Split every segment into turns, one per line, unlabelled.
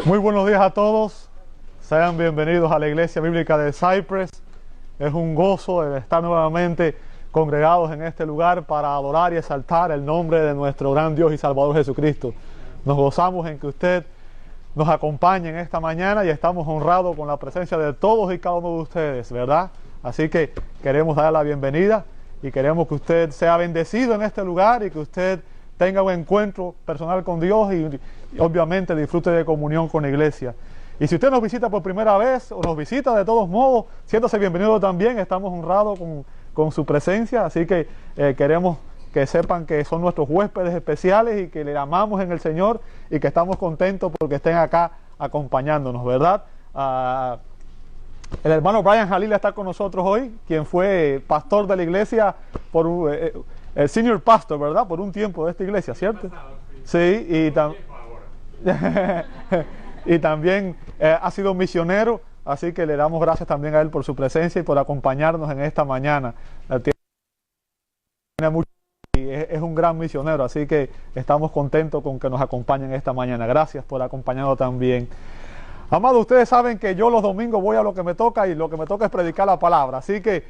Muy buenos días a todos. Sean bienvenidos a la Iglesia Bíblica de Cypress. Es un gozo el estar nuevamente congregados en este lugar para adorar y exaltar el nombre de nuestro gran Dios y Salvador Jesucristo. Nos gozamos en que usted nos acompañe en esta mañana y estamos honrados con la presencia de todos y cada uno de ustedes, ¿verdad? Así que queremos darle la bienvenida y queremos que usted sea bendecido en este lugar y que usted tenga un encuentro personal con Dios y obviamente disfrute de comunión con la iglesia. Y si usted nos visita por primera vez o nos visita de todos modos, siéntase bienvenido también. Estamos honrados con su presencia, así que queremos que sepan que son nuestros huéspedes especiales y que le amamos en el Señor y que estamos contentos porque estén acá acompañándonos, ¿verdad? El hermano Brian Jalil está con nosotros hoy, quien fue pastor de la iglesia por el senior pastor, ¿verdad? Por un tiempo de esta iglesia, ¿cierto? Sí, y también ha sido misionero, así que le damos gracias también a él por su presencia y por acompañarnos en esta mañana. Tiene mucho y es un gran misionero, así que estamos contentos con que nos acompañen esta mañana. Gracias por acompañarnos también. Amados, ustedes saben que yo los domingos voy a lo que me toca y lo que me toca es predicar la palabra, así que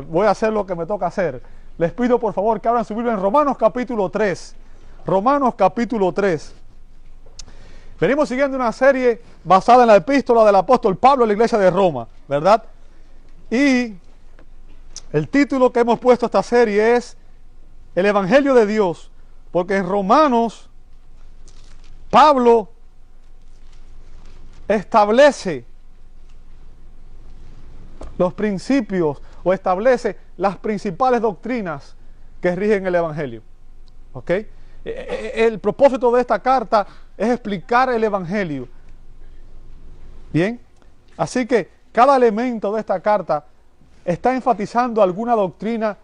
voy a hacer lo que me toca hacer. Les pido por favor que abran su Biblia en Romanos capítulo 3. Romanos capítulo 3. Venimos siguiendo una serie basada en la epístola del apóstol Pablo a la iglesia de Roma, ¿verdad? Y el título que hemos puesto a esta serie es El Evangelio de Dios, porque en Romanos Pablo establece los principios o establece las principales doctrinas que rigen el Evangelio. ¿Ok? El propósito de esta carta es explicar el Evangelio. Bien, así que cada elemento de esta carta está enfatizando alguna doctrina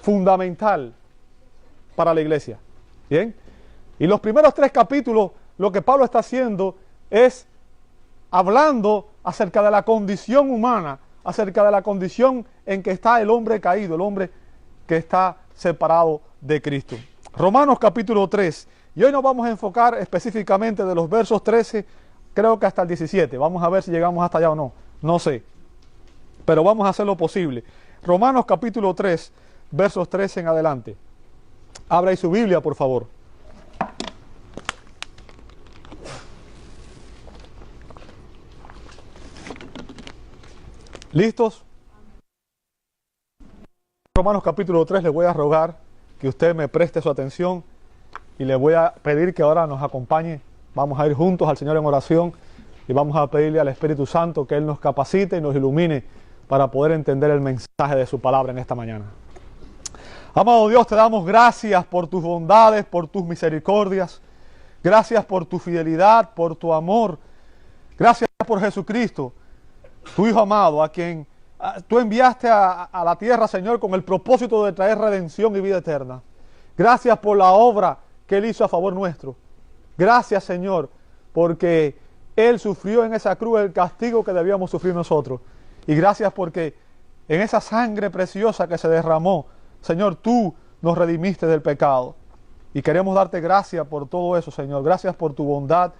fundamental para la iglesia. Bien, y los primeros 3 capítulos lo que Pablo está haciendo es hablando acerca de la condición humana, acerca de la condición en que está el hombre caído, el hombre que está separado de Cristo. Romanos capítulo 3, y hoy nos vamos a enfocar específicamente de los versos 13, creo que hasta el 17, vamos a ver si llegamos hasta allá o no, no sé, pero vamos a hacer lo posible. Romanos capítulo 3, versos 13 en adelante. Abra ahí su Biblia, por favor. ¿Listos? Romanos capítulo 3, le voy a rogar que usted me preste su atención y le voy a pedir que ahora nos acompañe. Vamos a ir juntos al Señor en oración y vamos a pedirle al Espíritu Santo que Él nos capacite y nos ilumine para poder entender el mensaje de su palabra en esta mañana. Amado Dios, te damos gracias por tus bondades, por tus misericordias. Gracias por tu fidelidad, por tu amor. Gracias por Jesucristo, tu Hijo amado, a quien tú enviaste a la tierra, Señor, con el propósito de traer redención y vida eterna. Gracias por la obra que Él hizo a favor nuestro. Gracias, Señor, porque Él sufrió en esa cruz el castigo que debíamos sufrir nosotros. Y gracias porque en esa sangre preciosa que se derramó, Señor, tú nos redimiste del pecado. Y queremos darte gracias por todo eso, Señor. Gracias por tu bondad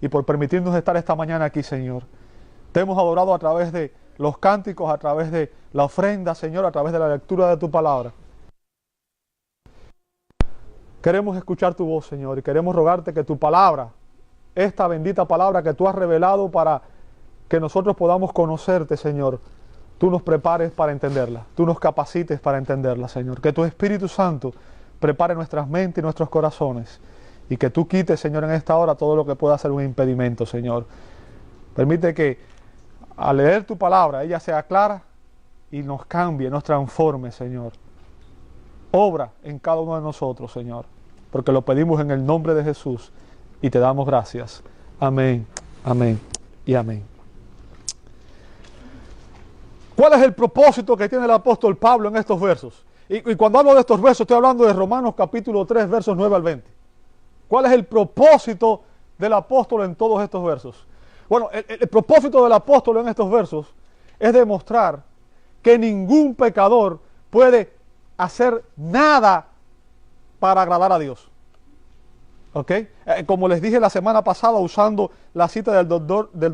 y por permitirnos estar esta mañana aquí, Señor. Te hemos adorado a través de los cánticos, a través de la ofrenda, Señor, a través de la lectura de tu palabra. Queremos escuchar tu voz, Señor, y queremos rogarte que tu palabra, esta bendita palabra que tú has revelado para que nosotros podamos conocerte, Señor, tú nos prepares para entenderla, tú nos capacites para entenderla, Señor. Que tu Espíritu Santo prepare nuestras mentes y nuestros corazones y que tú quites, Señor, en esta hora todo lo que pueda ser un impedimento, Señor. Permite que al leer tu palabra ella sea clara y nos cambie, nos transforme, Señor. Obra en cada uno de nosotros, Señor, porque lo pedimos en el nombre de Jesús y te damos gracias. Amén, amén y amén. ¿Cuál es el propósito que tiene el apóstol Pablo en estos versos? Y cuando hablo de estos versos estoy hablando de Romanos capítulo 3, versos 9 al 20. ¿Cuál es el propósito del apóstol en todos estos versos? Bueno, el propósito del apóstol en estos versos es demostrar que ningún pecador puede hacer nada para agradar a Dios. ¿Ok? Como les dije la semana pasada, usando la cita del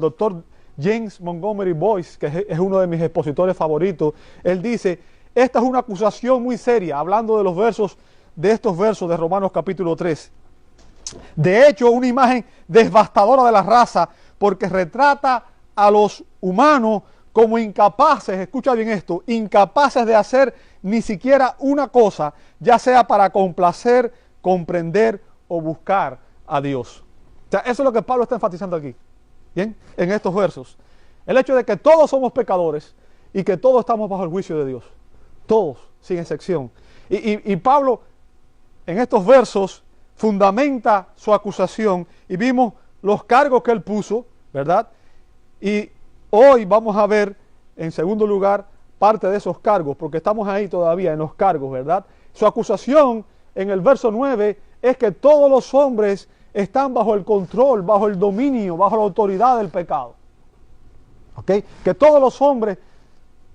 doctor James Montgomery Boyce, que es uno de mis expositores favoritos, él dice, esta es una acusación muy seria, hablando de estos versos de Romanos capítulo 3. De hecho, una imagen devastadora de la raza, porque retrata a los humanos como incapaces, escucha bien esto, incapaces de hacer ni siquiera una cosa, ya sea para complacer, comprender o buscar a Dios. O sea, eso es lo que Pablo está enfatizando aquí, ¿bien? En estos versos. El hecho de que todos somos pecadores y que todos estamos bajo el juicio de Dios. Todos, sin excepción. Y Pablo, en estos versos, fundamenta su acusación y vimos los cargos que él puso, ¿verdad? Y hoy vamos a ver, en segundo lugar, parte de esos cargos, porque estamos ahí todavía en los cargos, ¿verdad? Su acusación en el verso 9 es que todos los hombres están bajo el control, bajo el dominio, bajo la autoridad del pecado. ¿Ok? Que todos los hombres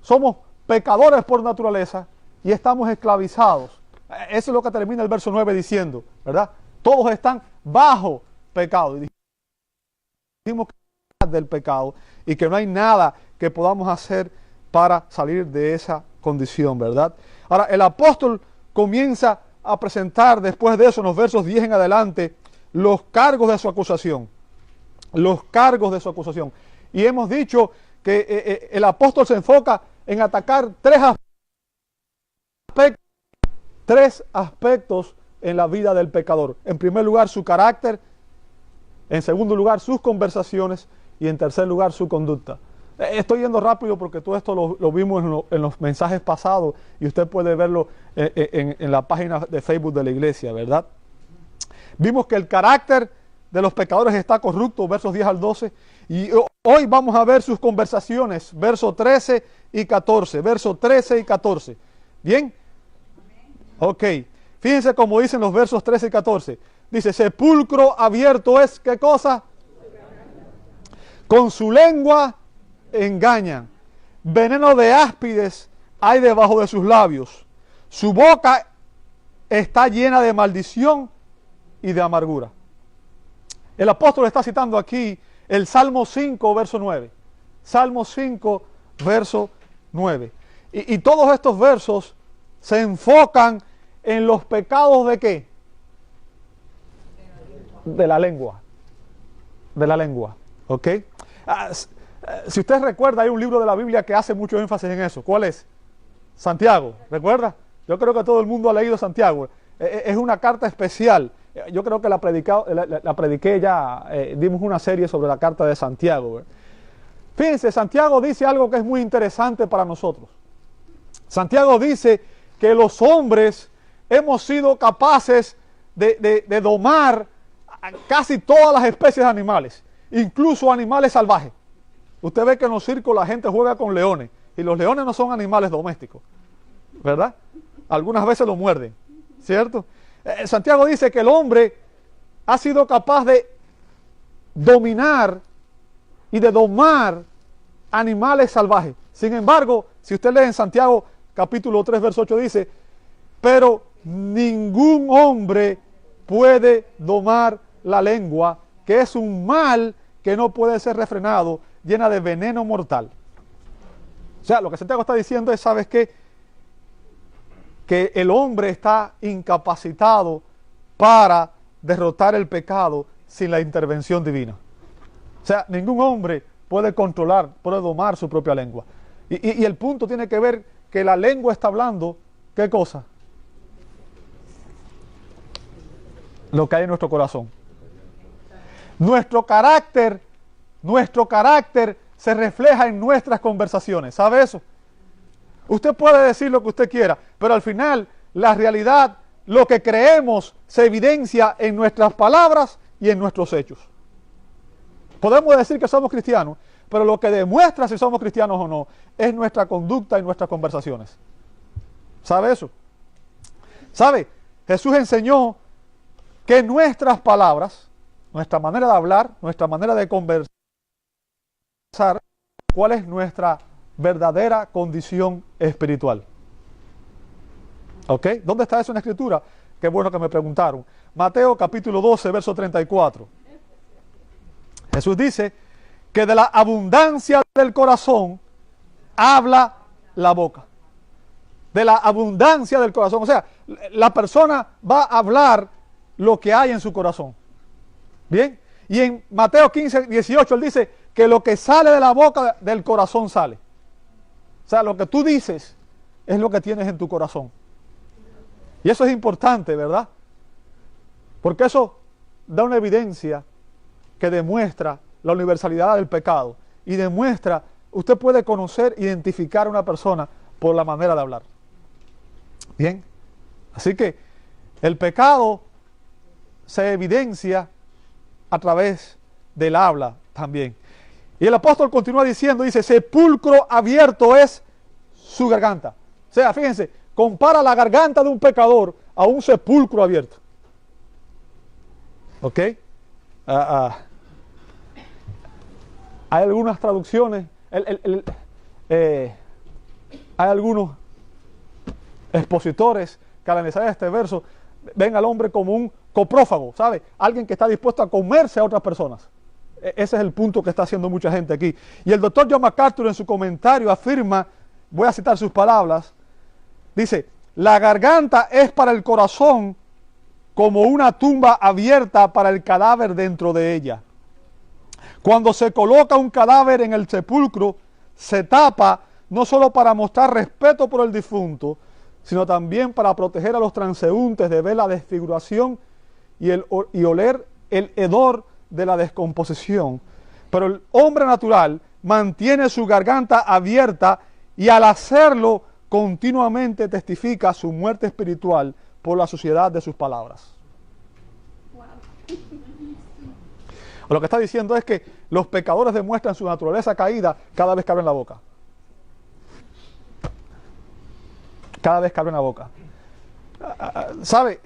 somos pecadores por naturaleza y estamos esclavizados. Eso es lo que termina el verso 9 diciendo, ¿verdad? Todos están bajo pecado. Y dijimos que del pecado y que no hay nada que podamos hacer para salir de esa condición, ¿verdad? Ahora, el apóstol comienza a presentar después de eso, en los versos 10 en adelante, los cargos de su acusación. Los cargos de su acusación. Y hemos dicho que el apóstol se enfoca en atacar tres aspectos en la vida del pecador. En primer lugar, su carácter. En segundo lugar, sus conversaciones. Y en tercer lugar, su conducta. Estoy yendo rápido porque todo esto lo vimos en los mensajes pasados y usted puede verlo en la página de Facebook de la iglesia, ¿verdad? Vimos que el carácter de los pecadores está corrupto, versos 10 al 12, y hoy vamos a ver sus conversaciones, versos 13 y 14, versos 13 y 14. ¿Bien? Ok, fíjense cómo dicen los versos 13 y 14. Dice, sepulcro abierto es, ¿qué cosa? Con su lengua engañan, veneno de áspides hay debajo de sus labios, su boca está llena de maldición y de amargura. El apóstol está citando aquí el Salmo 5, verso 9. Salmo 5, verso 9. Y todos estos versos se enfocan en los pecados de ¿qué? De la lengua. De la lengua. ¿Ok? Si usted recuerda, hay un libro de la Biblia que hace mucho énfasis en eso. ¿Cuál es? Santiago. ¿Recuerda? Yo creo que todo el mundo ha leído Santiago. Es una carta especial. Yo creo que la prediqué ya, dimos una serie sobre la carta de Santiago. Fíjense, Santiago dice algo que es muy interesante para nosotros. Santiago dice que los hombres hemos sido capaces de domar a casi todas las especies de animales, incluso animales salvajes. Usted ve que en los circos la gente juega con leones, y los leones no son animales domésticos, ¿verdad? Algunas veces lo muerden, ¿cierto? Santiago dice que el hombre ha sido capaz de dominar y de domar animales salvajes. Sin embargo, si usted lee en Santiago capítulo 3, verso 8, dice, pero ningún hombre puede domar la lengua, que es un mal que no puede ser refrenado, llena de veneno mortal. O sea, lo que Santiago está diciendo es, ¿sabes qué? Que el hombre está incapacitado para derrotar el pecado sin la intervención divina. O sea, ningún hombre puede controlar, puede domar su propia lengua. Y el punto tiene que ver que la lengua está hablando, ¿qué cosa? Lo que hay en nuestro corazón. Nuestro carácter se refleja en nuestras conversaciones. ¿Sabe eso? Usted puede decir lo que usted quiera, pero al final la realidad, lo que creemos, se evidencia en nuestras palabras y en nuestros hechos. Podemos decir que somos cristianos, pero lo que demuestra si somos cristianos o no es nuestra conducta y nuestras conversaciones. ¿Sabe eso? ¿Sabe? Jesús enseñó que nuestras palabras, nuestra manera de hablar, nuestra manera de conversar, ¿cuál es nuestra verdadera condición espiritual? ¿Ok? ¿Dónde está eso en la Escritura? Qué bueno que me preguntaron. Mateo capítulo 12, verso 34. Jesús dice que de la abundancia del corazón habla la boca. De la abundancia del corazón. O sea, la persona va a hablar lo que hay en su corazón. Bien. Y en Mateo 15, 18 él dice que lo que sale de la boca del corazón sale. O sea, lo que tú dices es lo que tienes en tu corazón. Y eso es importante, ¿verdad? Porque eso da una evidencia que demuestra la universalidad del pecado. Y demuestra, usted puede conocer, identificar a una persona por la manera de hablar. Bien. Así que el pecado se evidencia a través del habla también. Y el apóstol continúa diciendo, dice, sepulcro abierto es su garganta. O sea, fíjense, compara la garganta de un pecador a un sepulcro abierto. ¿Ok? Hay algunas traducciones, hay algunos expositores que al analizar este verso ven al hombre como un coprófago, ¿sabe? Alguien que está dispuesto a comerse a otras personas. Ese es el punto que está haciendo mucha gente aquí. Y el doctor John MacArthur en su comentario afirma, voy a citar sus palabras, dice, la garganta es para el corazón como una tumba abierta para el cadáver dentro de ella. Cuando se coloca un cadáver en el sepulcro, se tapa no solo para mostrar respeto por el difunto, sino también para proteger a los transeúntes de ver la desfiguración y oler el hedor de la descomposición. Pero el hombre natural mantiene su garganta abierta y al hacerlo continuamente testifica su muerte espiritual por la suciedad de sus palabras. Wow. Lo que está diciendo es que los pecadores demuestran su naturaleza caída cada vez que abren la boca. Cada vez que abren la boca. ¿Sabe?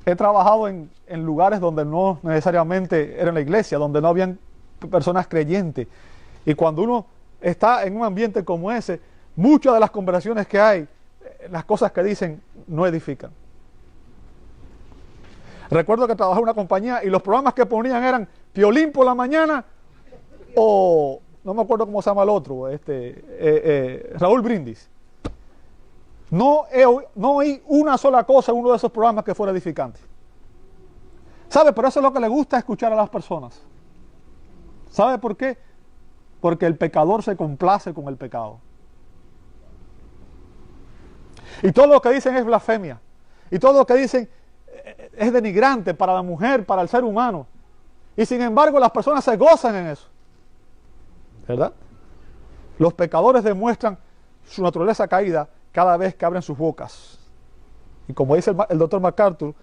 He trabajado en lugares donde no necesariamente era en la iglesia, donde no habían personas creyentes. Y cuando uno está en un ambiente como ese, muchas de las conversaciones que hay, las cosas que dicen, no edifican. Recuerdo que trabajaba en una compañía y los programas que ponían eran Piolín por la mañana o, no me acuerdo cómo se llama el otro, Raúl Brindis. No oí una sola cosa en uno de esos programas que fuera edificante. ¿Sabe? Pero eso es lo que le gusta escuchar a las personas. ¿Sabe por qué? Porque el pecador se complace con el pecado. Y todo lo que dicen es blasfemia. Y todo lo que dicen es denigrante para la mujer, para el ser humano. Y sin embargo las personas se gozan en eso. ¿Verdad? Los pecadores demuestran su naturaleza caída cada vez que abren sus bocas. Y como dice el doctor MacArthur,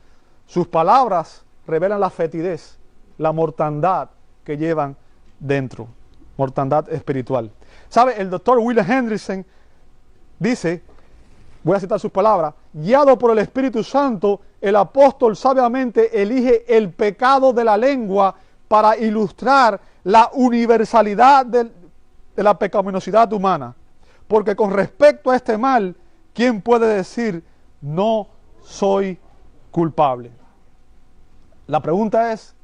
sus palabras revelan la fetidez, la mortandad que llevan dentro, mortandad espiritual. ¿Sabe? El doctor William Hendrickson dice, voy a citar sus palabras, guiado por el Espíritu Santo, el apóstol sabiamente elige el pecado de la lengua para ilustrar la universalidad de la pecaminosidad humana. Porque con respecto a este mal, ¿quién puede decir no soy culpable? La pregunta es,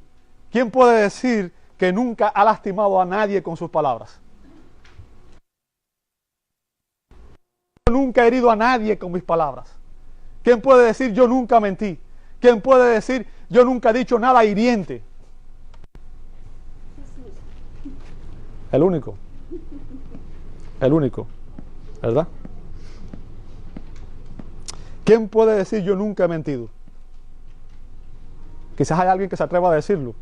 ¿quién puede decir que nunca ha lastimado a nadie con sus palabras? Yo nunca he herido a nadie con mis palabras. ¿Quién puede decir yo nunca mentí? ¿Quién puede decir yo nunca he dicho nada hiriente? El único. El único. ¿Verdad? ¿Quién puede decir yo nunca he mentido? Quizás hay alguien que se atreva a decirlo.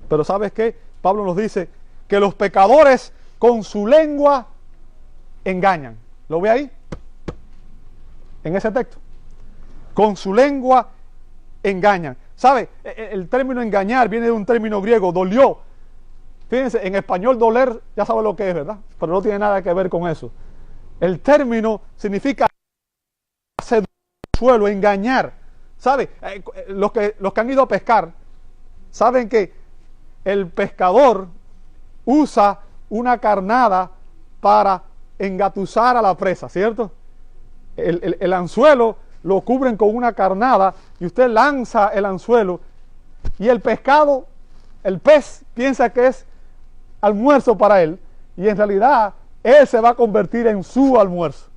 Pero ¿sabes qué? Pablo nos dice que los pecadores con su lengua engañan. ¿Lo ve ahí? En ese texto. Con su lengua engañan. ¿Sabe? El término engañar viene de un término griego, dolió. Fíjense, en español doler ya sabe lo que es, ¿verdad? Pero no tiene nada que ver con eso. El término significa hacer suelo, engañar. ¿Sabe? Los que han ido a pescar saben que el pescador usa una carnada para engatusar a la presa, ¿cierto? El anzuelo lo cubren con una carnada y usted lanza el anzuelo y el pescado, el pez piensa que es almuerzo para él y en realidad él se va a convertir en su almuerzo.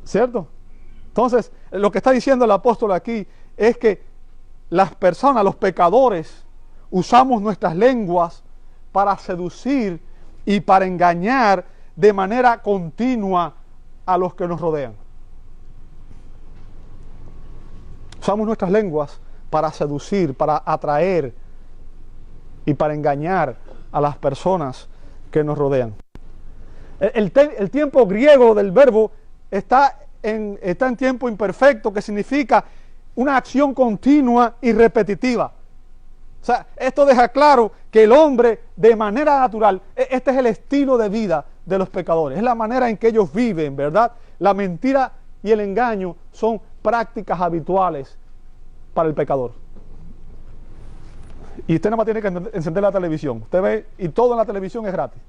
¿Cierto? Entonces, lo que está diciendo el apóstol aquí es que las personas, los pecadores, usamos nuestras lenguas para seducir y para engañar de manera continua a los que nos rodean. Usamos nuestras lenguas para seducir, para atraer y para engañar a las personas que nos rodean. El tiempo griego del verbo está en tiempo imperfecto, que significa una acción continua y repetitiva. O sea, esto deja claro que el hombre de manera natural, este es el estilo de vida de los pecadores, es la manera en que ellos viven, ¿verdad? La mentira y el engaño son prácticas habituales para el pecador. Y usted nada más tiene que encender la televisión. Usted ve, y todo en la televisión es gratis.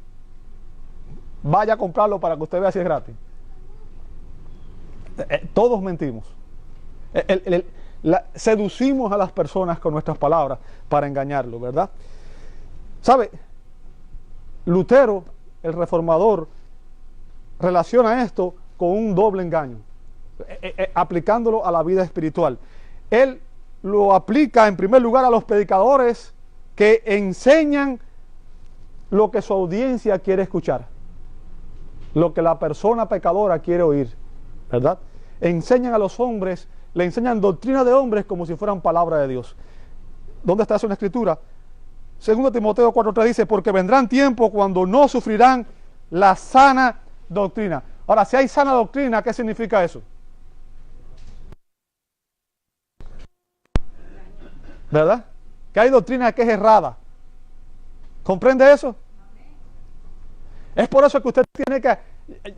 Vaya a comprarlo para que usted vea si es gratis. Todos mentimos. Seducimos a las personas con nuestras palabras para engañarlo, ¿verdad? ¿Sabe? Lutero, el reformador, relaciona esto con un doble engaño, aplicándolo a la vida espiritual. Él lo aplica en primer lugar a los predicadores que enseñan lo que su audiencia quiere escuchar, lo que la persona pecadora quiere oír, ¿verdad? Enseñan a los hombres, le enseñan doctrina de hombres como si fueran palabra de Dios. ¿Dónde está eso en la Escritura? 2 Timoteo 4:3 dice, porque vendrán tiempos cuando no sufrirán la sana doctrina. Ahora, si hay sana doctrina, ¿qué significa eso? ¿Verdad? Que hay doctrina que es errada. ¿Comprende eso? Es por eso que usted tiene que...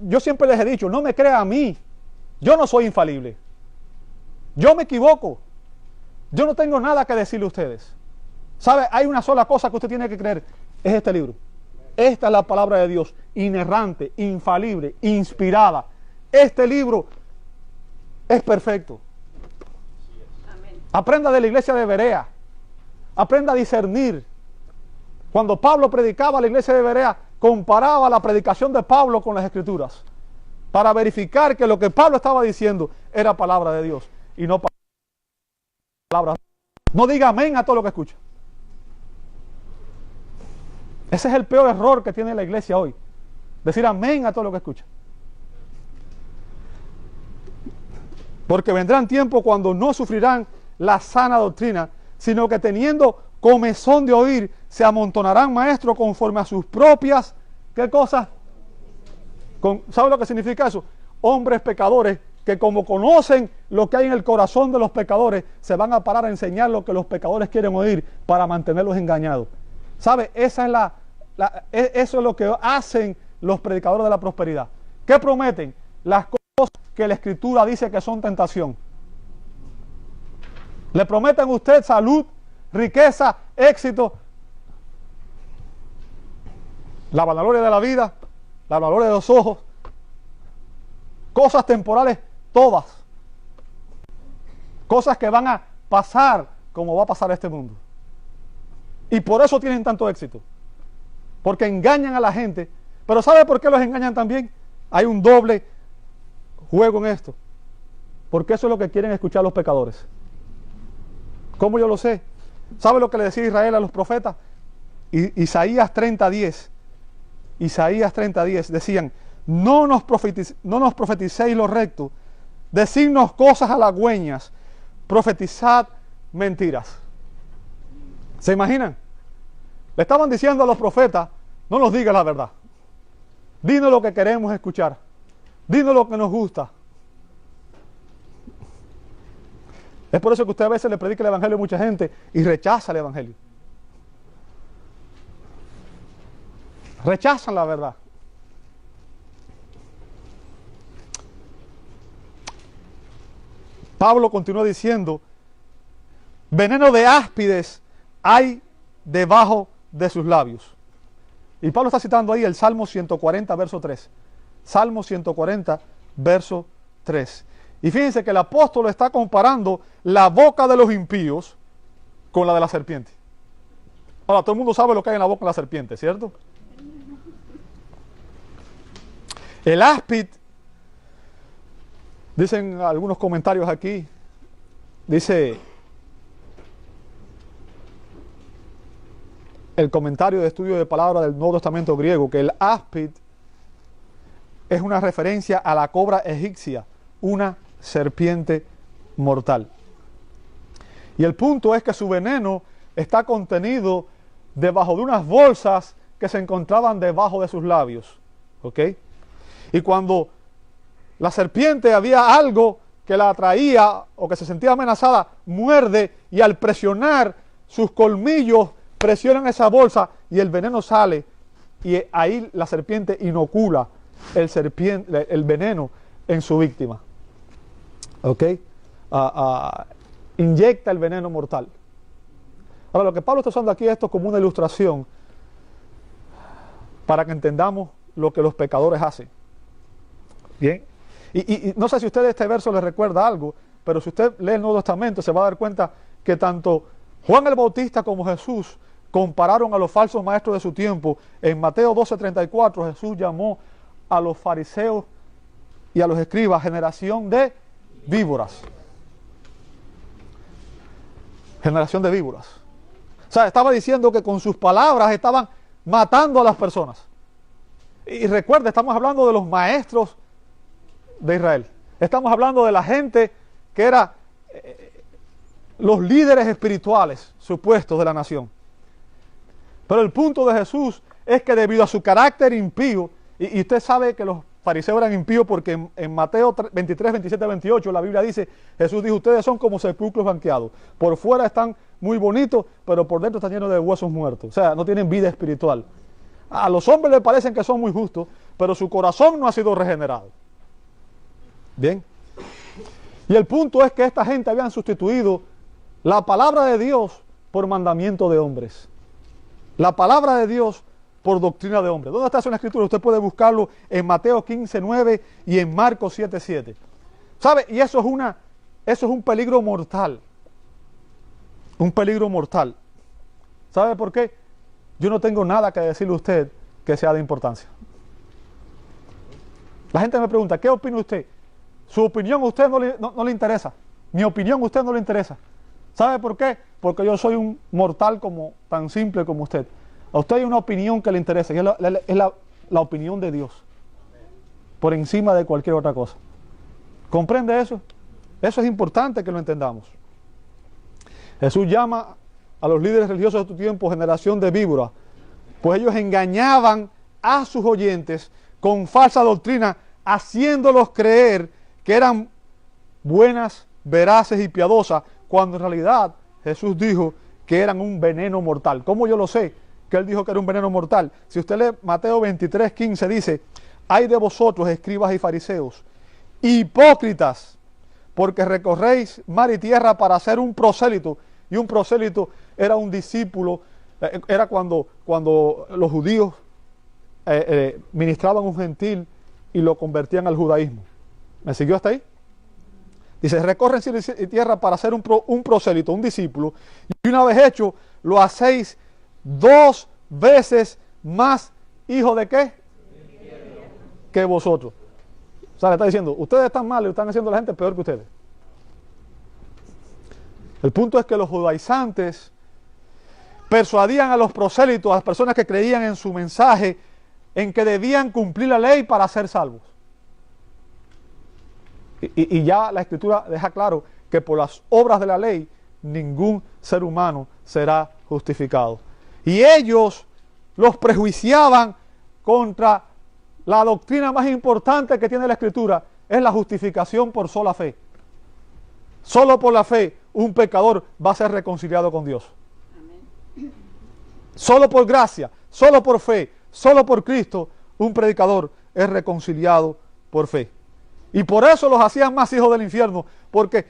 Yo siempre les he dicho, no me crea a mí. Yo no soy infalible. Yo me equivoco. Yo no tengo nada que decirle a ustedes. ¿Sabe? Hay una sola cosa que usted tiene que creer. Es este libro. Esta es la palabra de Dios. Inerrante, infalible, inspirada. Este libro es perfecto. Aprenda de la iglesia de Berea. Aprenda a discernir. Cuando Pablo predicaba a la iglesia de Berea, comparaba la predicación de Pablo con las Escrituras para verificar que lo que Pablo estaba diciendo era palabra de Dios y no palabra. No diga amén a todo lo que escucha. Ese es el peor error que tiene la iglesia hoy. Decir amén a todo lo que escucha. Porque vendrán tiempos cuando no sufrirán la sana doctrina, sino que teniendo comezón de oír, se amontonarán maestros conforme a sus propias, ¿qué cosas? ¿Sabe lo que significa eso? Hombres pecadores que como conocen lo que hay en el corazón de los pecadores, se van a parar a enseñar lo que los pecadores quieren oír para mantenerlos engañados. ¿Sabe? Eso es lo que hacen los predicadores de la prosperidad. ¿Qué prometen? Las cosas que la Escritura dice que son tentación. Le prometen a usted salud, riqueza, éxito, la vanagloria de la vida, la vanagloria de los ojos, cosas temporales todas, cosas que van a pasar como va a pasar este mundo. Y por eso tienen tanto éxito, porque engañan a la gente. Pero ¿sabe por qué los engañan también? Hay un doble juego en esto, porque eso es lo que quieren escuchar los pecadores. ¿Cómo yo lo sé? ¿Sabe lo que le decía Israel a los profetas? Isaías 30:10. Isaías 30:10 decían, no nos profeticéis lo recto, decidnos cosas halagüeñas, profetizad mentiras. ¿Se imaginan? Le estaban diciendo a los profetas, no nos digas la verdad. Dinos lo que queremos escuchar. Dinos lo que nos gusta. Es por eso que usted a veces le predica el evangelio a mucha gente y rechaza el evangelio. Rechazan la verdad. Pablo continúa diciendo, veneno de áspides hay debajo de sus labios. Y Pablo está citando ahí el Salmo 140, verso 3. Salmo 140, verso 3. Y fíjense que el apóstol está comparando la boca de los impíos con la de la serpiente. Ahora, todo el mundo sabe lo que hay en la boca de la serpiente, ¿cierto? El áspid, dicen algunos comentarios aquí, dice el comentario de estudio de palabra del Nuevo Testamento griego, que el áspid es una referencia a la cobra egipcia, una serpiente mortal. Y el punto es que su veneno está contenido debajo de unas bolsas que se encontraban debajo de sus labios. ¿Ok? Y cuando la serpiente había algo que la atraía o que se sentía amenazada, muerde y al presionar sus colmillos presionan esa bolsa y el veneno sale y ahí la serpiente inocula el veneno en su víctima. ¿Ok? Inyecta el veneno mortal. Ahora, lo que Pablo está usando aquí esto como una ilustración para que entendamos lo que los pecadores hacen. Bien. Y no sé si usted este verso le recuerda algo, pero si usted lee el Nuevo Testamento se va a dar cuenta que tanto Juan el Bautista como Jesús compararon a los falsos maestros de su tiempo. En Mateo 12:34 Jesús llamó a los fariseos y a los escribas generación de víboras. Generación de víboras. O sea, estaba diciendo que con sus palabras estaban matando a las personas. Y recuerde, estamos hablando de los maestros de Israel. Estamos hablando de la gente que era los líderes espirituales supuestos de la nación. Pero el punto de Jesús es que debido a su carácter impío, y usted sabe que los fariseos eran impíos porque en Mateo 23, 27, 28 la Biblia dice, Jesús dijo, ustedes son como sepulcros blanqueados. Por fuera están muy bonitos, pero por dentro están llenos de huesos muertos. O sea, no tienen vida espiritual. A los hombres les parecen que son muy justos, pero su corazón no ha sido regenerado. Bien. Y el punto es que esta gente habían sustituido la palabra de Dios por mandamiento de hombres. La palabra de Dios por doctrina de hombres. ¿Dónde está eso en la Escritura? Usted puede buscarlo en Mateo 15:9 y en Marcos 7:7. ¿Sabe? Y eso es un peligro mortal. Un peligro mortal. ¿Sabe por qué? Yo no tengo nada que decirle a usted que sea de importancia. La gente me pregunta, ¿qué opina usted? Su opinión a usted no le interesa. Mi opinión a usted no le interesa. ¿Sabe por qué? Porque yo soy un mortal tan simple como usted. A usted hay una opinión que le interesa y es la opinión de Dios. Por encima de cualquier otra cosa. ¿Comprende eso? Eso es importante que lo entendamos. Jesús llama a los líderes religiosos de tu tiempo generación de víboras, pues ellos engañaban a sus oyentes con falsa doctrina, haciéndolos creer que eran buenas, veraces y piadosas, cuando en realidad Jesús dijo que eran un veneno mortal. ¿Cómo yo lo sé que él dijo que era un veneno mortal? Si usted lee Mateo 23:15 dice, ay de vosotros, escribas y fariseos, hipócritas, porque recorréis mar y tierra para hacer un prosélito. Y un prosélito era un discípulo, era cuando los judíos ministraban un gentil y lo convertían al judaísmo. ¿Me siguió hasta ahí? Dice, recorren cielo y tierra para hacer un prosélito, un discípulo, y una vez hecho, lo hacéis 2 veces más hijo de ¿qué? Que vosotros. O sea, le está diciendo, ustedes están mal y están haciendo a la gente peor que ustedes. El punto es que los judaizantes persuadían a los prosélitos, a las personas que creían en su mensaje, en que debían cumplir la ley para ser salvos. Y ya la Escritura deja claro que por las obras de la ley ningún ser humano será justificado. Y ellos los prejuiciaban contra la doctrina más importante que tiene la Escritura, es la justificación por sola fe. Solo por la fe un pecador va a ser reconciliado con Dios. Amén. Solo por gracia, solo por fe, solo por Cristo un predicador es reconciliado por fe. Y por eso los hacían más hijos del infierno, porque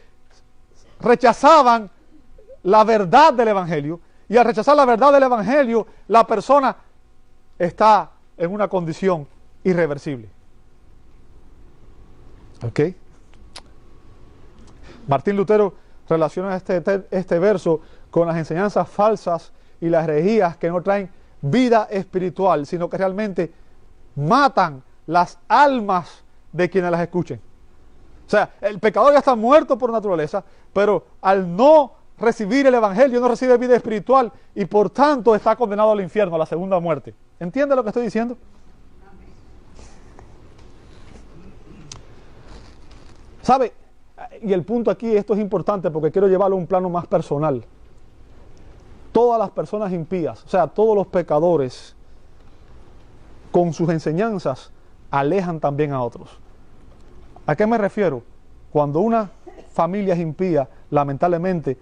rechazaban la verdad del Evangelio, y al rechazar la verdad del Evangelio, la persona está en una condición irreversible. ¿Ok? Martín Lutero relaciona este verso con las enseñanzas falsas y las herejías que no traen vida espiritual, sino que realmente matan las almas de quienes las escuchen. O sea, el pecador ya está muerto por naturaleza, pero al no recibir el evangelio no recibe vida espiritual y por tanto está condenado al infierno, a la segunda muerte. ¿Entiende lo que estoy diciendo? ¿Sabe? Y el punto aquí, esto es importante porque quiero llevarlo a un plano más personal. Todas las personas impías, o sea, todos los pecadores, con sus enseñanzas, alejan también a otros. ¿A qué me refiero? Cuando una familia es impía, lamentablemente,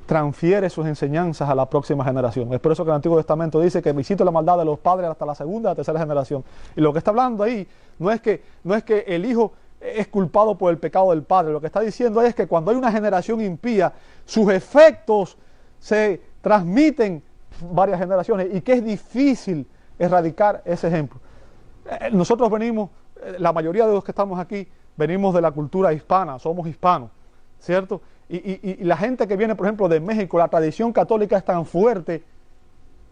transfiere sus enseñanzas a la próxima generación. Es por eso que el Antiguo Testamento dice que visito la maldad de los padres hasta la segunda y la tercera generación. Y lo que está hablando ahí no es que el hijo es culpado por el pecado del padre. Lo que está diciendo es que cuando hay una generación impía, sus efectos se transmiten varias generaciones y que es difícil erradicar ese ejemplo. Nosotros venimos, la mayoría de los que estamos aquí, venimos de la cultura hispana, somos hispanos, ¿cierto? Y la gente que viene, por ejemplo, de México, la tradición católica es tan fuerte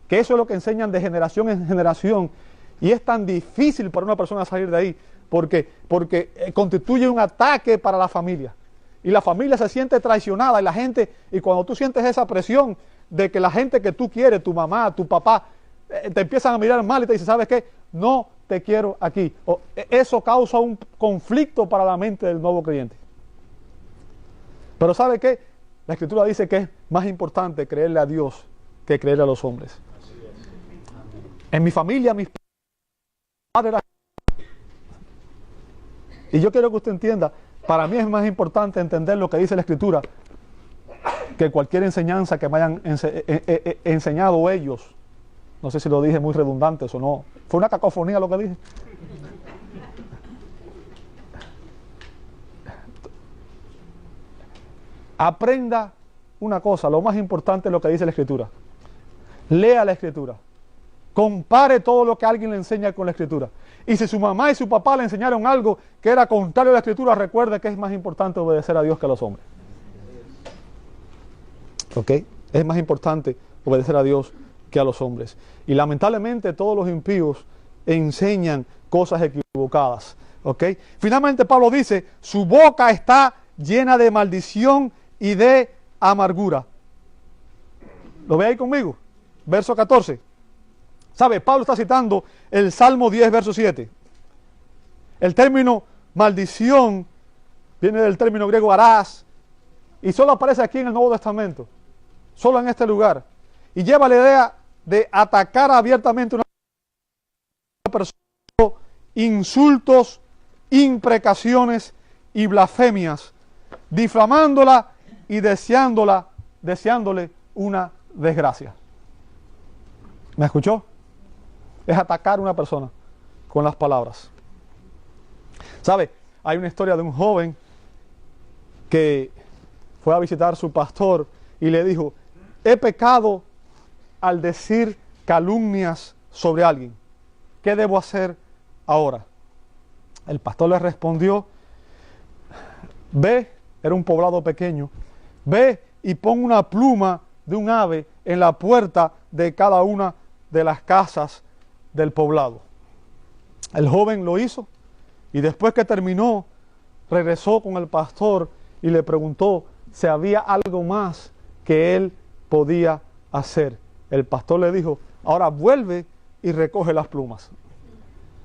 que eso es lo que enseñan de generación en generación y es tan difícil para una persona salir de ahí porque constituye un ataque para la familia y la familia se siente traicionada y cuando tú sientes esa presión de que la gente que tú quieres, tu mamá, tu papá, te empiezan a mirar mal y te dicen, ¿sabes qué? No te quiero aquí. Eso causa un conflicto para la mente del nuevo creyente. Pero ¿sabe qué? La Escritura dice que es más importante creerle a Dios que creerle a los hombres. En mi familia, mis padres... Y yo quiero que usted entienda, para mí es más importante entender lo que dice la Escritura que cualquier enseñanza que me hayan enseñado ellos. No sé si lo dije muy redundante o no. Fue una cacofonía lo que dije. Aprenda una cosa, lo más importante es lo que dice la Escritura. Lea la Escritura. Compare todo lo que alguien le enseña con la Escritura. Y si su mamá y su papá le enseñaron algo que era contrario a la Escritura, recuerde que es más importante obedecer a Dios que a los hombres. ¿Ok? Es más importante obedecer a Dios que a los hombres. Y lamentablemente todos los impíos enseñan cosas equivocadas. ¿Ok? Finalmente Pablo dice, su boca está llena de maldición y de amargura. ¿Lo ve ahí conmigo? Verso 14. ¿Sabe? Pablo está citando el Salmo 10, verso 7. El término maldición viene del término griego arás y solo aparece aquí en el Nuevo Testamento, solo en este lugar. Y lleva la idea de atacar abiertamente a una persona, insultos, imprecaciones y blasfemias, difamándola y deseándole una desgracia. ¿Me escuchó? Es atacar a una persona con las palabras. ¿Sabe? Hay una historia de un joven que fue a visitar a su pastor y le dijo, he pecado al decir calumnias sobre alguien. ¿Qué debo hacer ahora? El pastor le respondió, ve, era un poblado pequeño, ve y pon una pluma de un ave en la puerta de cada una de las casas del poblado. El joven lo hizo y después que terminó, regresó con el pastor y le preguntó si había algo más que él podía hacer. El pastor le dijo, ahora vuelve y recoge las plumas.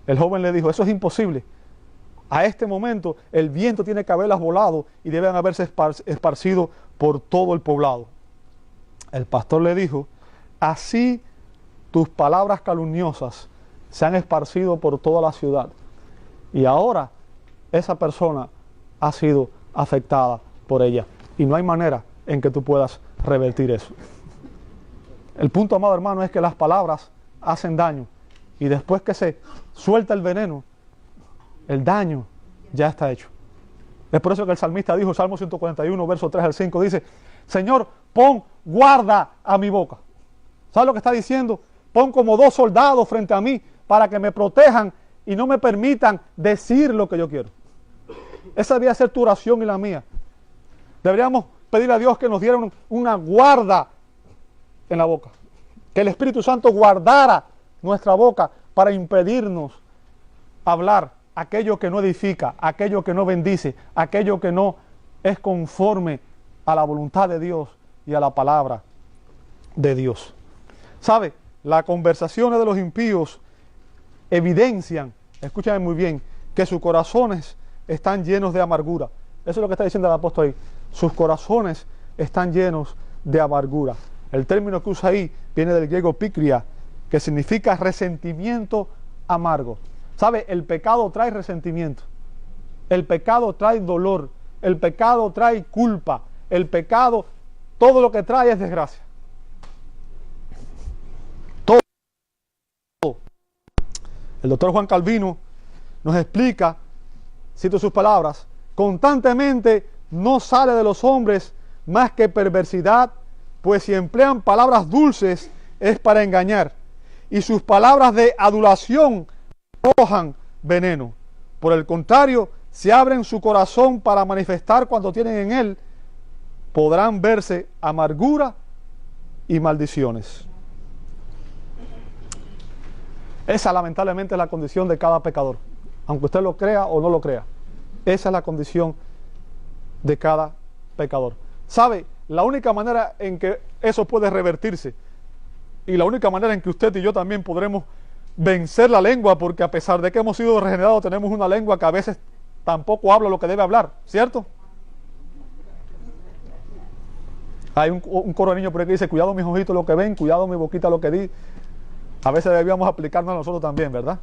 El joven le dijo, eso es imposible. A este momento el viento tiene que haberlas volado y deben haberse esparcido por todo el poblado. El pastor le dijo, así tus palabras calumniosas se han esparcido por toda la ciudad. Y ahora esa persona ha sido afectada por ella. Y no hay manera en que tú puedas revertir eso. El punto, amado hermano, es que las palabras hacen daño. Y después que se suelta el veneno, el daño ya está hecho. Es por eso que el salmista dijo, Salmo 141, verso 3 al 5, dice, Señor, pon guarda a mi boca. ¿Sabes lo que está diciendo? Pon como 2 soldados frente a mí para que me protejan y no me permitan decir lo que yo quiero. Esa debía ser tu oración y la mía. Deberíamos pedirle a Dios que nos diera una guarda en la boca. Que el Espíritu Santo guardara nuestra boca para impedirnos hablar aquello que no edifica, aquello que no bendice, aquello que no es conforme a la voluntad de Dios y a la palabra de Dios. ¿Sabe? Las conversaciones de los impíos evidencian, escúchame muy bien, que sus corazones están llenos de amargura. Eso es lo que está diciendo el apóstol ahí. Sus corazones están llenos de amargura. El término que usa ahí viene del griego pikria, que significa resentimiento amargo. ¿Sabe? El pecado trae resentimiento. El pecado trae dolor. El pecado trae culpa. El pecado, todo lo que trae es desgracia. Todo. El doctor Juan Calvino nos explica, cito sus palabras, constantemente no sale de los hombres más que perversidad, pues si emplean palabras dulces es para engañar, y sus palabras de adulación arrojan veneno. Por el contrario, si abren su corazón para manifestar cuanto tienen en él, podrán verse amargura y maldiciones. Esa lamentablemente es la condición de cada pecador, aunque usted lo crea o no lo crea. Esa es la condición de cada pecador. ¿Sabe? La única manera en que eso puede revertirse, y la única manera en que usted y yo también podremos vencer la lengua, porque a pesar de que hemos sido regenerados, tenemos una lengua que a veces tampoco habla lo que debe hablar, ¿cierto? Hay un coro de niños por ahí que dice: cuidado mis ojitos lo que ven, cuidado mi boquita lo que di. A veces debíamos aplicarnos a nosotros también, ¿verdad?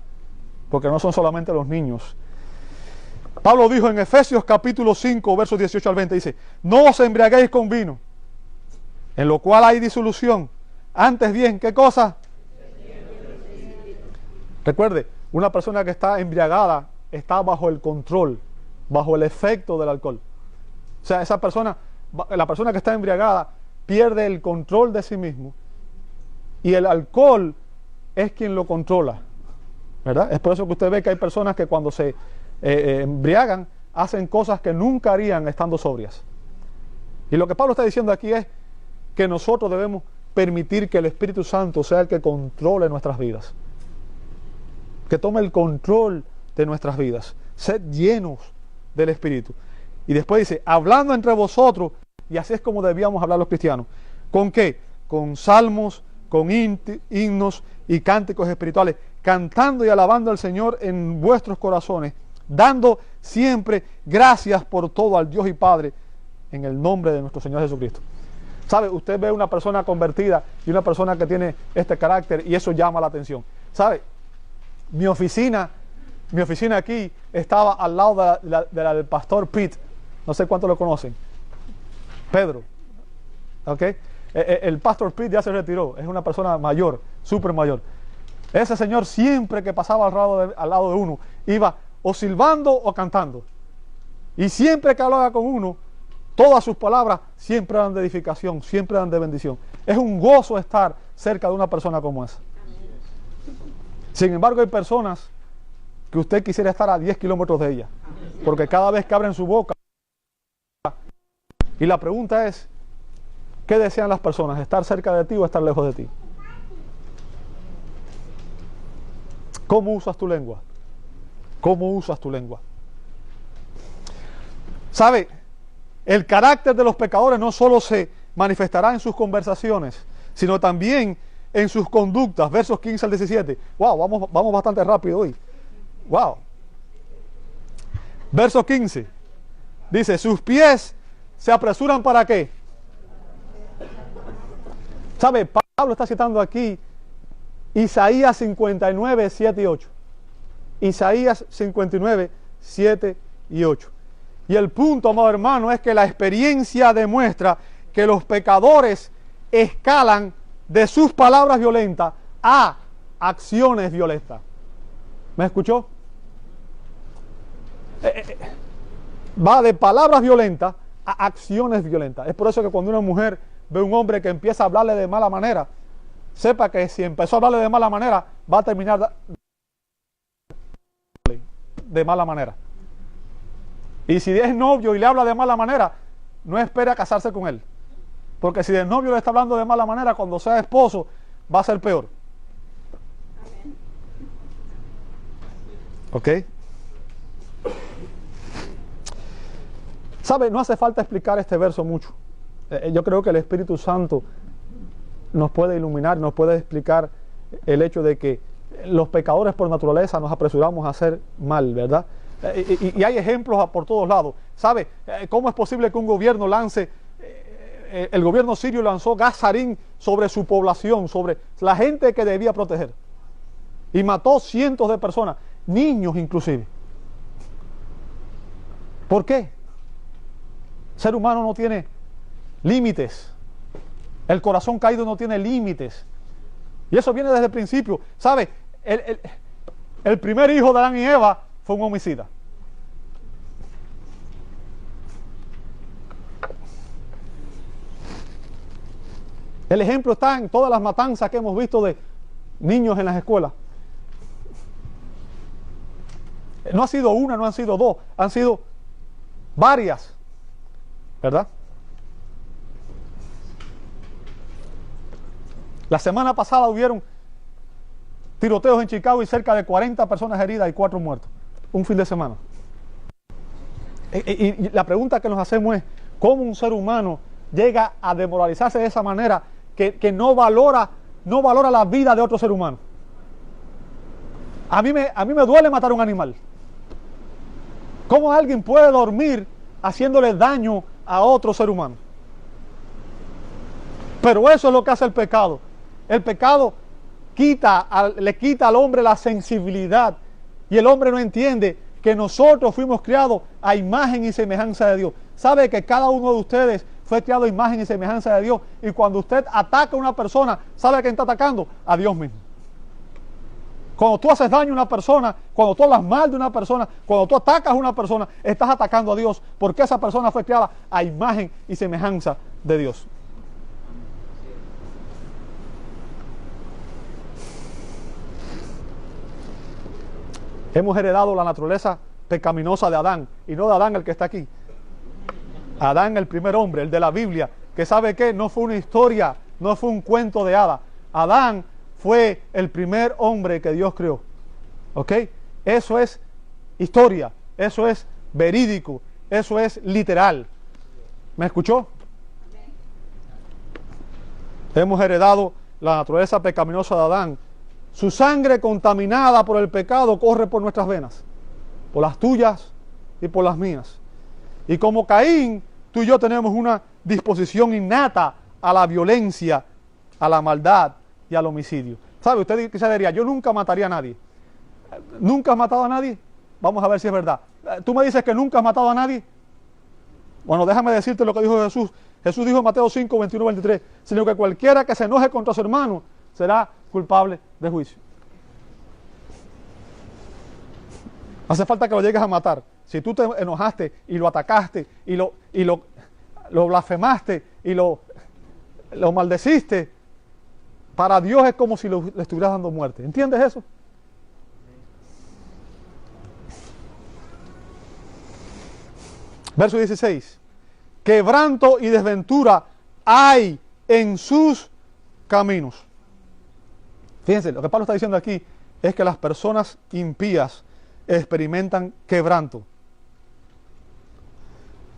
Porque no son solamente los niños. Pablo dijo en Efesios capítulo 5, versos 18 al 20, dice: no os embriaguéis con vino, en lo cual hay disolución. Antes bien, ¿qué cosa? Recuerde, una persona que está embriagada está bajo el control, bajo el efecto del alcohol. O sea, esa persona, la persona que está embriagada pierde el control de sí mismo, y el alcohol es quien lo controla, ¿verdad? Es por eso que usted ve que hay personas que cuando se embriagan hacen cosas que nunca harían estando sobrias. Y lo que Pablo está diciendo aquí es que nosotros debemos permitir que el Espíritu Santo sea el que controle nuestras vidas, que tome el control de nuestras vidas. Sed llenos del Espíritu. Y después dice: hablando entre vosotros, y así es como debíamos hablar los cristianos. ¿Con qué? Con salmos, con himnos y cánticos espirituales, cantando y alabando al Señor en vuestros corazones, dando siempre gracias por todo al Dios y Padre en el nombre de nuestro Señor Jesucristo. ¿Sabe? Usted ve una persona convertida y una persona que tiene este carácter, y eso llama la atención. ¿Sabe? Mi oficina aquí estaba al lado de la del pastor Pete. No sé cuántos lo conocen. Pedro. ¿Ok? El pastor Pete ya se retiró. Es una persona mayor, súper mayor. Ese señor siempre que pasaba al lado de uno, iba o silbando o cantando. Y siempre que hablaba con uno, todas sus palabras siempre eran de edificación, siempre eran de bendición. Es un gozo estar cerca de una persona como esa. Sin embargo, hay personas que usted quisiera estar a 10 kilómetros de ella, porque cada vez que abren su boca, y la pregunta es: ¿qué desean las personas? ¿Estar cerca de ti o estar lejos de ti? ¿Cómo usas tu lengua? ¿Cómo usas tu lengua? ¿Sabe? El carácter de los pecadores no solo se manifestará en sus conversaciones, sino también en sus conductas. Versos 15 al 17. Wow, vamos bastante rápido hoy. Wow. Verso 15. Dice: sus pies se apresuran ¿para qué? ¿Sabe? Pablo está citando aquí Isaías 59, 7 y 8. Isaías 59, 7 y 8. Y el punto, amado hermano, es que la experiencia demuestra que los pecadores escalan de sus palabras violentas a acciones violentas. ¿Me escuchó? Va de palabras violentas a acciones violentas. Es por eso que cuando una mujer ve a un hombre que empieza a hablarle de mala manera, sepa que si empezó a hablarle de mala manera, va a terminar de mala manera. Y si es novio y le habla de mala manera, no espere a casarse con él. Porque si el novio le está hablando de mala manera, cuando sea esposo, va a ser peor. ¿Ok? ¿Sabe? No hace falta explicar este verso mucho. Yo creo que el Espíritu Santo nos puede iluminar, nos puede explicar el hecho de que los pecadores por naturaleza nos apresuramos a hacer mal, ¿verdad? Y hay ejemplos por todos lados. ¿Sabe? ¿Cómo es posible que un gobierno lance, el gobierno sirio lanzó gas sarín sobre su población, sobre la gente que debía proteger? Y mató cientos de personas, niños inclusive. ¿Por qué? El ser humano no tiene límites. El corazón caído no tiene límites. Y eso viene desde el principio. ¿Sabe? El primer hijo de Adán y Eva fue un homicida. El ejemplo está en todas las matanzas que hemos visto de niños en las escuelas. No ha sido una, no han sido dos, han sido varias, ¿verdad? La semana pasada hubieron tiroteos en Chicago y cerca de 40 personas heridas y 4 muertos. Un fin de semana. Y la pregunta que nos hacemos es, ¿cómo un ser humano llega a desmoralizarse de esa manera que no valora la vida de otro ser humano? A mí me duele matar a un animal. ¿Cómo alguien puede dormir haciéndole daño a otro ser humano? Pero eso es lo que hace el pecado. El pecado le quita al hombre la sensibilidad, y el hombre no entiende que nosotros fuimos creados a imagen y semejanza de Dios. Sabe que cada uno de ustedes fue creado a imagen y semejanza de Dios, y cuando usted ataca a una persona, ¿sabe a quién está atacando? A Dios mismo. Cuando tú haces daño a una persona, cuando tú hablas mal de una persona, cuando tú atacas a una persona, estás atacando a Dios, porque esa persona fue creada a imagen y semejanza de Dios. Hemos heredado la naturaleza pecaminosa de Adán, y no de Adán el que está aquí. Adán, el primer hombre, el de la Biblia, que sabe que no fue una historia, no fue un cuento de hadas. Adán fue el primer hombre que Dios creó. ¿Ok? Eso es historia, eso es verídico, eso es literal. ¿Me escuchó? Hemos heredado la naturaleza pecaminosa de Adán. Su sangre contaminada por el pecado corre por nuestras venas, por las tuyas y por las mías. Y como Caín, tú y yo tenemos una disposición innata a la violencia, a la maldad y al homicidio. ¿Sabe? Usted quizá diría, yo nunca mataría a nadie. ¿Nunca has matado a nadie? Vamos a ver si es verdad. ¿Tú me dices que nunca has matado a nadie? Bueno, déjame decirte lo que dijo Jesús. Jesús dijo en Mateo 5, 21, 23, sino que cualquiera que se enoje contra su hermano será culpable de juicio. Hace falta que lo llegues a matar. Si tú te enojaste y lo atacaste y lo blasfemaste y lo maldeciste, para Dios es como si le estuvieras dando muerte. ¿Entiendes eso? Verso 16. Quebranto y desventura hay en sus caminos. Fíjense, lo que Pablo está diciendo aquí es que las personas impías experimentan quebranto.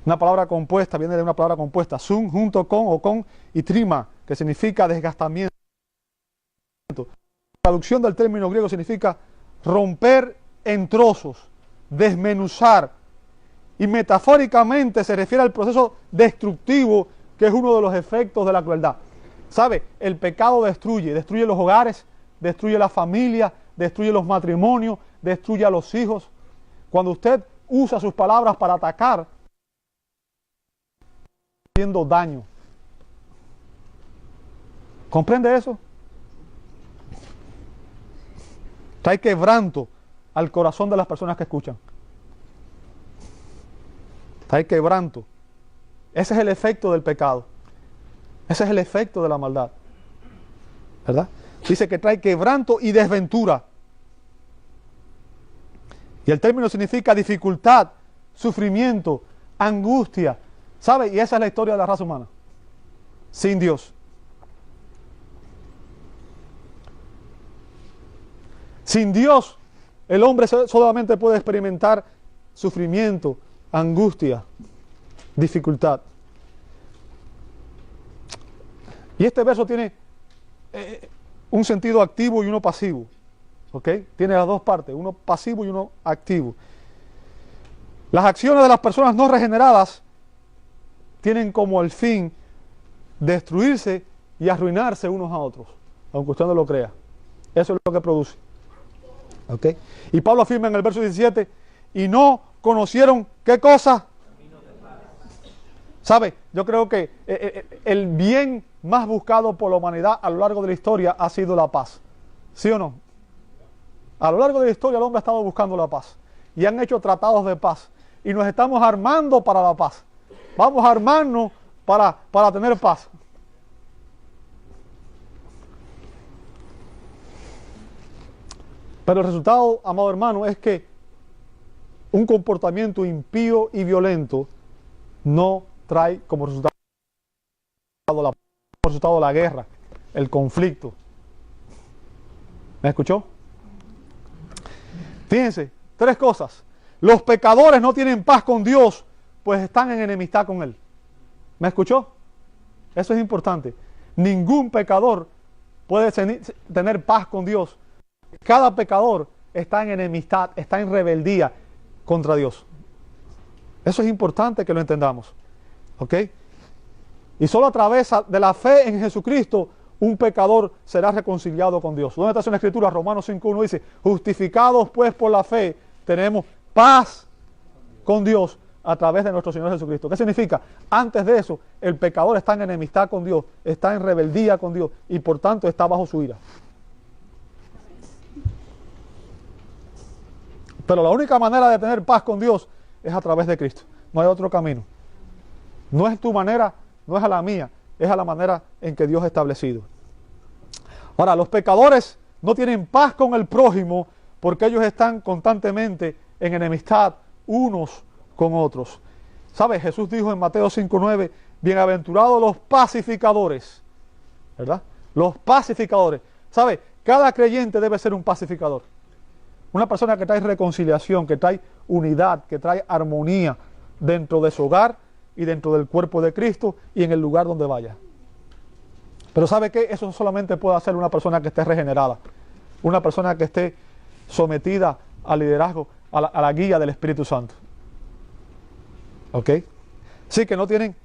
Una palabra compuesta, viene de una palabra compuesta, sun junto con o con y trima, que significa desgastamiento. La traducción del término griego significa romper en trozos, desmenuzar, y metafóricamente se refiere al proceso destructivo que es uno de los efectos de la crueldad. ¿Sabe? El pecado destruye los hogares, destruye la familia, destruye los matrimonios, destruye a los hijos. Cuando usted usa sus palabras para atacar, haciendo daño. ¿Comprende eso? Trae quebranto al corazón de las personas que escuchan. Trae quebranto. Ese es el efecto del pecado. Ese es el efecto de la maldad. ¿Verdad? Dice que trae quebranto y desventura. Y el término significa dificultad, sufrimiento, angustia, ¿Sabe? Y esa es la historia de la raza humana. Sin Dios. Sin Dios, el hombre solamente puede experimentar sufrimiento, angustia, dificultad. Y este verso tiene un sentido activo y uno pasivo. ¿Ok? Tiene las dos partes, uno pasivo y uno activo. Las acciones de las personas no regeneradas tienen como el fin destruirse y arruinarse unos a otros, aunque usted no lo crea. Eso es lo que produce. ¿Ok? Y Pablo afirma en el verso 17, y no conocieron, ¿qué cosa? ¿Sabe? Yo creo que el bien más buscado por la humanidad a lo largo de la historia ha sido la paz. ¿Sí o no? A lo largo de la historia el hombre ha estado buscando la paz. Y han hecho tratados de paz. Y nos estamos armando para la paz. Vamos a armarnos para tener paz. Pero el resultado, amado hermano, es que un comportamiento impío y violento no trae como resultado la guerra, el conflicto. ¿Me escuchó? Fíjense, tres cosas. Los pecadores no tienen paz con Dios, pues están en enemistad con Él. ¿Me escuchó? Eso es importante. Ningún pecador puede tener paz con Dios. Cada pecador está en enemistad, está en rebeldía contra Dios. Eso es importante que lo entendamos. ¿Ok? Y solo a través de la fe en Jesucristo, un pecador será reconciliado con Dios. ¿Dónde está eso en la Escritura? Romanos 5.1 dice, justificados pues por la fe, tenemos paz con Dios a través de nuestro Señor Jesucristo. ¿Qué significa? Antes de eso, el pecador está en enemistad con Dios, está en rebeldía con Dios y por tanto está bajo su ira. Pero la única manera de tener paz con Dios es a través de Cristo. No hay otro camino. No es tu manera, no es a la mía, es a la manera en que Dios ha establecido. Ahora, los pecadores no tienen paz con el prójimo porque ellos están constantemente en enemistad unos con otros. ¿Sabe? Jesús dijo en Mateo 5.9, bienaventurados los pacificadores. ¿Verdad? Los pacificadores. ¿Sabe? Cada creyente debe ser un pacificador. Una persona que trae reconciliación, que trae unidad, que trae armonía dentro de su hogar y dentro del cuerpo de Cristo y en el lugar donde vaya. Pero ¿sabe qué? Eso solamente puede hacer una persona que esté regenerada, una persona que esté sometida al liderazgo, a la guía del Espíritu Santo. ¿Ok? Sí, que no tienen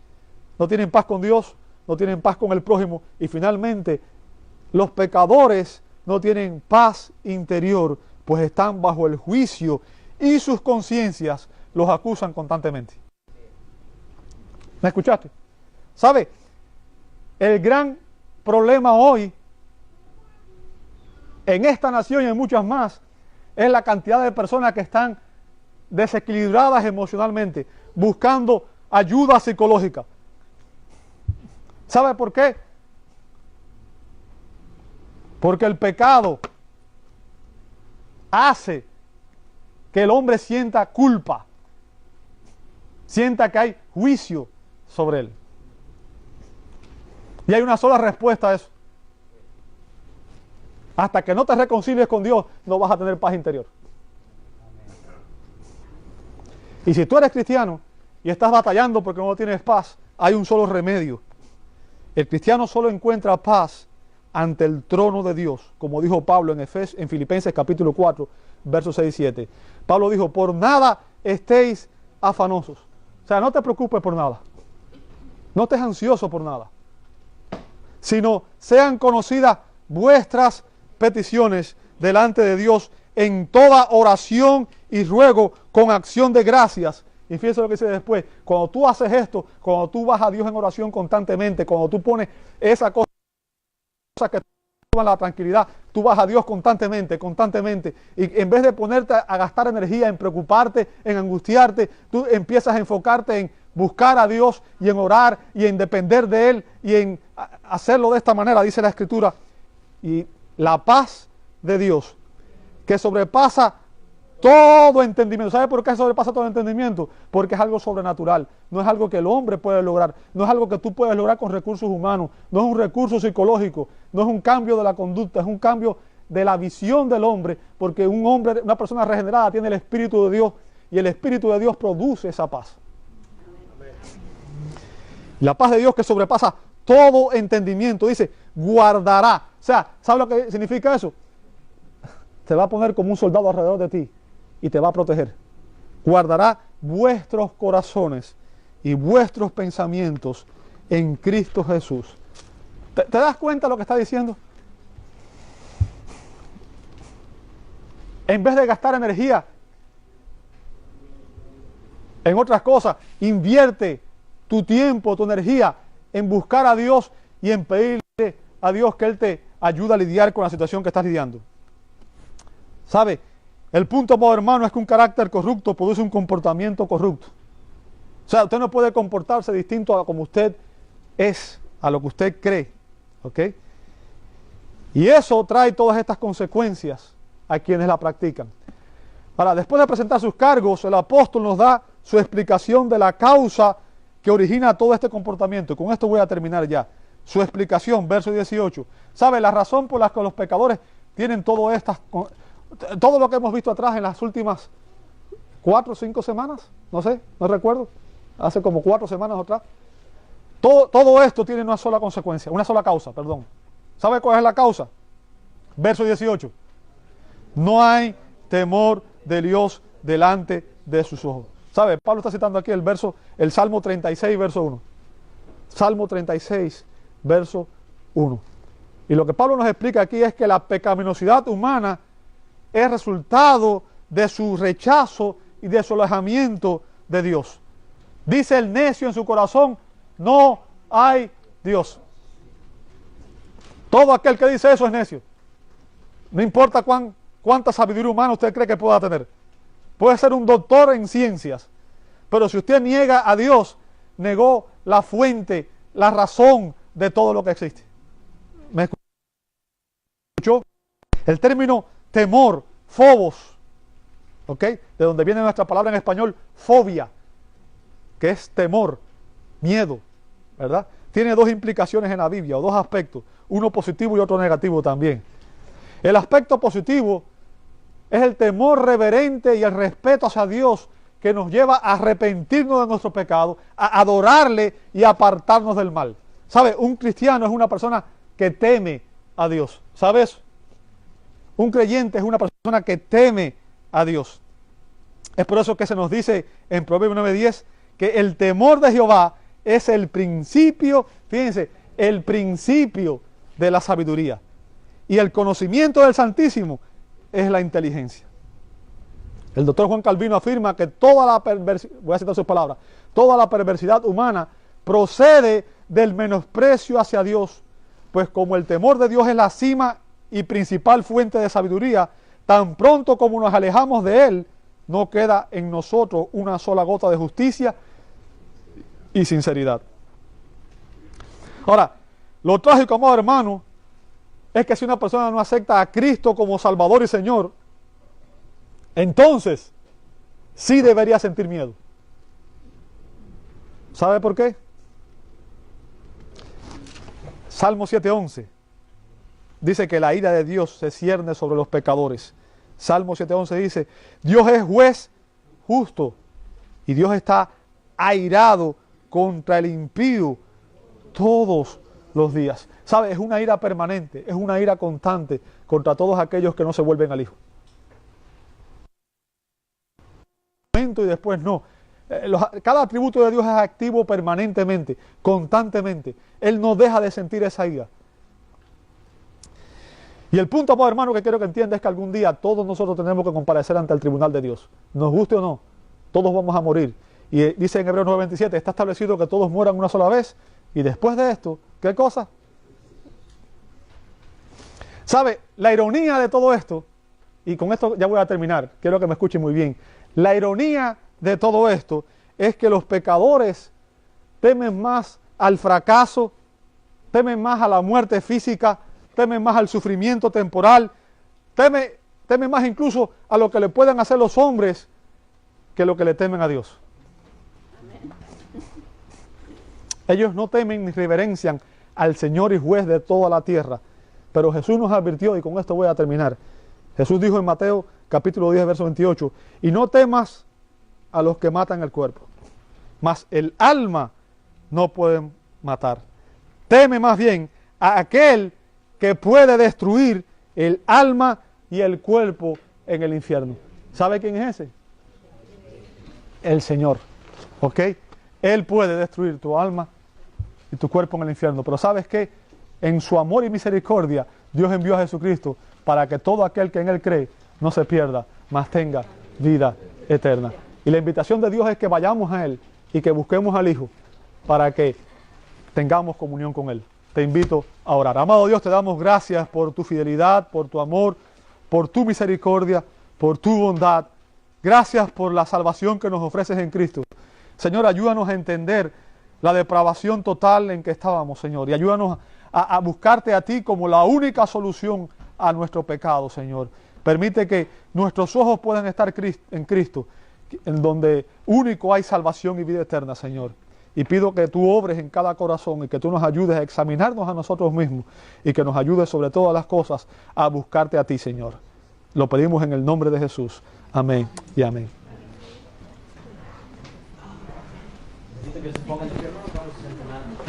paz con Dios, no tienen paz con el prójimo y finalmente los pecadores no tienen paz interior, pues están bajo el juicio y sus conciencias los acusan constantemente. ¿Me escuchaste? ¿Sabe? El gran problema hoy en esta nación y en muchas más es la cantidad de personas que están desequilibradas emocionalmente, buscando ayuda psicológica. ¿Sabe por qué? Porque el pecado hace que el hombre sienta culpa, sienta que hay juicio sobre él. Y hay una sola respuesta a eso. Hasta que no te reconcilies con Dios, no vas a tener paz interior. Y si tú eres cristiano y estás batallando porque no tienes paz, hay un solo remedio. El cristiano solo encuentra paz ante el trono de Dios, como dijo Pablo en Filipenses capítulo 4, versos 6 y 7. Pablo dijo, por nada estéis afanosos. O sea, no te preocupes por nada. No estés ansioso por nada. Sino sean conocidas vuestras peticiones delante de Dios en toda oración y ruego con acción de gracias. Y fíjense lo que dice después. Cuando tú haces esto, cuando tú vas a Dios en oración constantemente, cuando tú pones esa cosa que te da la tranquilidad, tú vas a Dios constantemente, y en vez de ponerte a gastar energía en preocuparte, en angustiarte, tú empiezas a enfocarte en buscar a Dios y en orar y en depender de Él y en hacerlo de esta manera, dice la Escritura, y la paz de Dios, que sobrepasa todo entendimiento. ¿Sabe por qué sobrepasa todo entendimiento? Porque es algo sobrenatural, no es algo que el hombre puede lograr, no es algo que tú puedes lograr con recursos humanos, no es un recurso psicológico, no es un cambio de la conducta, es un cambio de la visión del hombre, porque un hombre, una persona regenerada tiene el Espíritu de Dios y el Espíritu de Dios produce esa paz. La paz de Dios que sobrepasa todo entendimiento, dice, guardará. O sea, ¿sabe lo que significa eso? Te va a poner como un soldado alrededor de ti y te va a proteger. Guardará vuestros corazones y vuestros pensamientos en Cristo Jesús. ¿Te das cuenta de lo que está diciendo? En vez de gastar energía en otras cosas, invierte tu tiempo, tu energía en buscar a Dios y en pedirle a Dios que Él te ayude a lidiar con la situación que estás lidiando. ¿Sabe? El punto, amado hermano, es que un carácter corrupto produce un comportamiento corrupto. O sea, usted no puede comportarse distinto a como usted es, a lo que usted cree. ¿Ok? Y eso trae todas estas consecuencias a quienes la practican. Ahora, después de presentar sus cargos, el apóstol nos da su explicación de la causa que origina todo este comportamiento. Con esto voy a terminar ya. Su explicación, verso 18. ¿Sabe? La razón por la que los pecadores tienen todo lo que hemos visto atrás en las últimas 4 o 5 semanas, no sé, no recuerdo, hace como 4 semanas atrás. Todo esto tiene una sola consecuencia, una sola causa, perdón. ¿Sabe cuál es la causa? Verso 18. No hay temor de Dios delante de sus ojos. ¿Sabe? Pablo está citando aquí el Salmo 36, verso 1. Salmo 36, verso 1. Y lo que Pablo nos explica aquí es que la pecaminosidad humana es resultado de su rechazo y de su alejamiento de Dios. Dice el necio en su corazón, no hay Dios. Todo aquel que dice eso es necio. No importa cuánta sabiduría humana usted cree que pueda tener. Puede ser un doctor en ciencias, pero si usted niega a Dios, negó la fuente, la razón de todo lo que existe. ¿Me escuchó? El término temor, phobos, ¿ok? De donde viene nuestra palabra en español, fobia, que es temor, miedo, ¿verdad? Tiene 2 implicaciones en la Biblia, o 2 aspectos, uno positivo y otro negativo también. El aspecto positivo es el temor reverente y el respeto hacia Dios que nos lleva a arrepentirnos de nuestro pecado, a adorarle y a apartarnos del mal. ¿Sabe? Un cristiano es una persona que teme a Dios. ¿Sabes? Un creyente es una persona que teme a Dios. Es por eso que se nos dice en Proverbios 9:10 que el temor de Jehová es el principio, fíjense, el principio de la sabiduría. Y el conocimiento del Santísimo es la inteligencia. El doctor Juan Calvino afirma que toda la perversidad, voy a citar sus palabras, toda la perversidad humana procede del menosprecio hacia Dios, pues como el temor de Dios es la cima y principal fuente de sabiduría, tan pronto como nos alejamos de Él, no queda en nosotros una sola gota de justicia y sinceridad. Ahora, lo trágico, amado hermano, es que si una persona no acepta a Cristo como Salvador y Señor, entonces sí debería sentir miedo. ¿Sabe por qué? Salmo 7:11 dice que la ira de Dios se cierne sobre los pecadores. Salmo 7:11 dice, Dios es juez justo y Dios está airado contra el impío todos los días. ¿Sabe? Es una ira permanente, es una ira constante contra todos aquellos que no se vuelven al Hijo. Y después no. Cada atributo de Dios es activo permanentemente, constantemente. Él no deja de sentir esa ira. Y el punto, amado hermano, que quiero que entienda es que algún día todos nosotros tenemos que comparecer ante el tribunal de Dios. Nos guste o no, todos vamos a morir. Y dice en Hebreos 9:27, está establecido que todos mueran una sola vez. Y después de esto, ¿qué cosa? ¿Sabe? La ironía de todo esto, y con esto ya voy a terminar, quiero que me escuchen muy bien. La ironía de todo esto es que los pecadores temen más al fracaso, temen más a la muerte física, temen más al sufrimiento temporal, temen teme más incluso a lo que le pueden hacer los hombres que lo que le temen a Dios. Ellos no temen ni reverencian al Señor y juez de toda la tierra. Pero Jesús nos advirtió, y con esto voy a terminar. Jesús dijo en Mateo capítulo 10, verso 28, y no temas a los que matan el cuerpo, mas el alma no pueden matar. Teme más bien a aquel que puede destruir el alma y el cuerpo en el infierno. ¿Sabe quién es ese? El Señor. ¿Ok? Él puede destruir tu alma y tu cuerpo en el infierno. Pero ¿sabes qué? En su amor y misericordia, Dios envió a Jesucristo para que todo aquel que en Él cree no se pierda, mas tenga vida eterna. Y la invitación de Dios es que vayamos a Él y que busquemos al Hijo para que tengamos comunión con Él. Te invito a orar. Amado Dios, te damos gracias por tu fidelidad, por tu amor, por tu misericordia, por tu bondad. Gracias por la salvación que nos ofreces en Cristo. Señor, ayúdanos a entender la depravación total en que estábamos, Señor, y ayúdanos a buscarte a ti como la única solución a nuestro pecado, Señor. Permite que nuestros ojos puedan estar en Cristo, en donde único hay salvación y vida eterna, Señor. Y pido que tú obres en cada corazón y que tú nos ayudes a examinarnos a nosotros mismos y que nos ayudes sobre todas las cosas a buscarte a ti, Señor. Lo pedimos en el nombre de Jesús. Amén y amén.
Necesito que se pongan de pie, hermano, vamos a sentar.